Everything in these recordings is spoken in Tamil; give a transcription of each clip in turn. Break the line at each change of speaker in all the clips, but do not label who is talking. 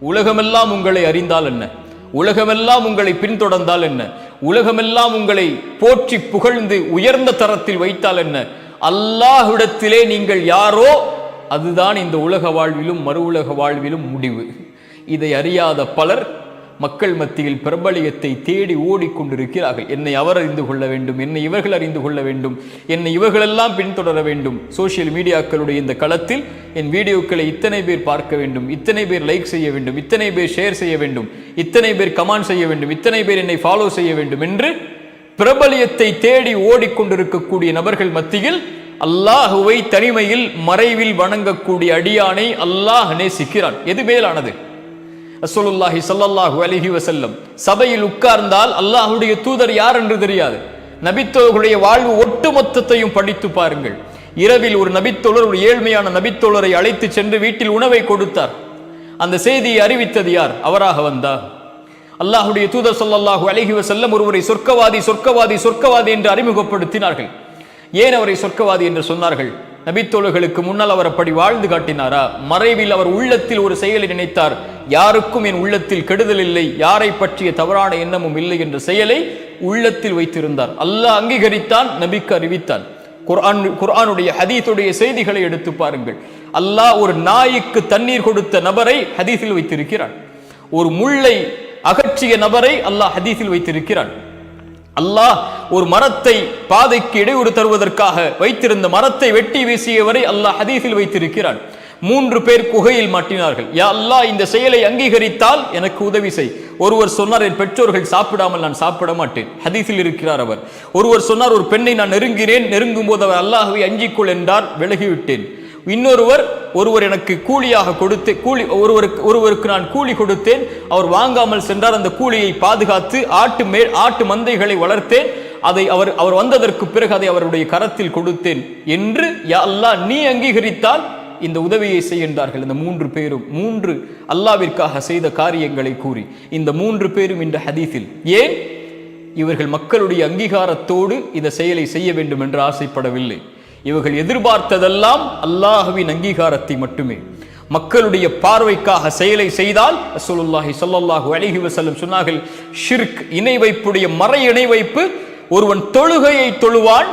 உலகமெல்லாம் உங்களை அறிந்தால் என்ன, உலகமெல்லாம் உங்களை பின்தொடர்ந்தால் என்ன, உலகமெல்லாம் உங்களை போற்றி புகழ்ந்து உயர்ந்த தரத்தில் வைத்தால் என்ன, அல்லாஹ்விடத்திலே நீங்கள் யாரோ அதுதான் இந்த உலக வாழ்விலும் மறு உலக வாழ்விலும் முடிவு. இதை அறியாத பலர் மக்கள் மத்தியில் பிரபலியத்தை தேடி ஓடிக்கொண்டிருக்கிறார்கள். என்னை அவர் அறிந்து கொள்ள வேண்டும், என்னை இவர்கள் அறிந்து கொள்ள வேண்டும், என்னை இவர்களெல்லாம் பின்தொடர வேண்டும். சோசியல் மீடியாக்களுடைய இந்த களத்தில் என் வீடியோக்களை இத்தனை பேர் பார்க்க வேண்டும், இத்தனை பேர் லைக் செய்ய வேண்டும், இத்தனை பேர் ஷேர் செய்ய வேண்டும், இத்தனை பேர் கமெண்ட் செய்ய வேண்டும், இத்தனை பேர் என்னை ஃபாலோ செய்ய வேண்டும் என்று பிரபலியத்தை தேடி ஓடிக்கொண்டிருக்கக்கூடிய நபர்கள் மத்தியில் அல்லாஹுவை தனிமையில் மறைவில் வணங்கக்கூடிய அடியானை அல்லாஹ் நேசிக்கிறான். எது மேலானது? ரசூலுல்லாஹி ஸல்லல்லாஹு அலைஹி வஸல்லம் சபையில் உட்கார்ந்தால் அல்லாஹ்வுடைய தூதர் யார் என்று தெரியாது. நபித்தோழர்களுடைய வாழ்வு ஒட்டுமொத்தத்தையும் படித்து பாருங்கள். இரவில் ஒரு நபித்தோழர், ஒரு ஏழ்மையான நபித்தோழரை அழைத்து சென்று வீட்டில் உணவை கொடுத்தார். அந்த செய்தியை அறிவித்தது யார்? அவராக வந்தார். அல்லாஹ்வுடைய தூதர் ஸல்லல்லாஹு அலைஹி வஸல்லம் ஒருவரை சொர்க்கவாதி சொர்க்கவாதி சொர்க்கவாதி என்று அறிமுகப்படுத்தினார்கள். ஏன் அவரை சொர்க்கவாதி என்று சொன்னார்கள்? நபித்தோழர்களுக்கு முன்னால் அவர் அப்படி வாழ்ந்து காட்டினாரா? மறைவில் அவர் உள்ளத்தில் ஒரு செயலை நினைத்தார், யாருக்கும் என் உள்ளத்தில் கெடுதல் இல்லை, யாரை பற்றிய தவறான எண்ணமும் இல்லை என்ற செயலை உள்ளத்தில் வைத்திருந்தார். அல்லாஹ் அங்கீகரித்தான், நபிக்கு அறிவித்தான். குர்ஆனுடைய ஹதீஸுடைய செய்திகளை எடுத்து பாருங்கள். அல்லாஹ் ஒரு நாய்க்கு தண்ணீர் கொடுத்த நபரை ஹதீஸில் வைத்திருக்கிறான். ஒரு முள்ளை அகற்றிய நபரை அல்லாஹ் ஹதீஸில் வைத்திருக்கிறான். அல்லாஹ் ஒரு மரத்தை பாதைக்கு இடையூறு தருவதற்காக வைத்திருந்த மரத்தை வெட்டி வீசியவரை அல்லாஹ் ஹதீஸில் வைத்திருக்கிறான். 3 பேர் குகையில் மாட்டினார்கள். யா அல்லாஹ், இந்த செயலை அங்கீகரித்தால் எனக்கு உதவி செய். ஒருவர் சொன்னார், என் பெற்றோர்கள் சாப்பிடாமல் நான் சாப்பிட மாட்டேன். ஹதீஸில் இருக்கிறார் அவர். ஒருவர் சொன்னார், ஒரு பெண்ணை நான் நெருங்கினேன், நெருங்கும் போது அவர் அல்லாஹ்வை அஞ்சிக்கொள் என்றார், விலகிவிட்டேன். ஒருவர் எனக்கு கூலியாக கொடுத்து ஒருவருக்கு நான் கூலி கொடுத்தேன், அவர் வாங்காமல் சென்றார், அந்த கூலியை பாதுகாத்து ஆட்டு மந்தைகளை வளர்த்தேன், அதை அவர் வந்ததற்கு பிறகு அதை அவருடைய கரத்தில் கொடுத்தேன் என்று யா அல்லாஹ் நீ அங்கீகரித்தால் இந்த உதவியை செய்கின்றார்கள். இந்த 3 பேரும் 3 அல்லாஹ்விற்காக செய்த காரியங்களை கூறி இந்த 3 பேரும் இந்த ஹதீஸில். ஏன்? இவர்கள் மக்களுடைய அங்கீகாரத்தோடு இந்த செயலை செய்ய வேண்டும் என்று ஆசைப்படவில்லை. இவர்கள் எதிர்பார்த்ததெல்லாம் அல்லாஹ்வின் அங்கீகாரத்தை மட்டுமே. மக்களுடைய பார்வைக்காக செயலை செய்தால் ரசூலுல்லாஹி ஸல்லல்லாஹு அலைஹி வஸல்லம் சொன்னார்கள், ஷிர்க், இணை வைப்புடைய மறை இணை வைப்பு. ஒருவன் தொழுகையை தொழுவான்,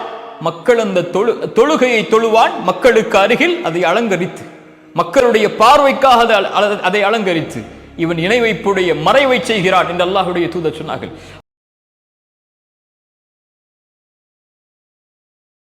மக்கள் அந்த தொழுகையை தொழுவான், மக்களுக்கு அருகில் அதை அலங்கரித்து, மக்களுடைய பார்வைக்காக அதை அலங்கரித்து இவன் இணை வைப்புடைய மறைவை செய்கிறான் என்று அல்லாஹ்வுடைய தூதர் சொன்னார்கள்.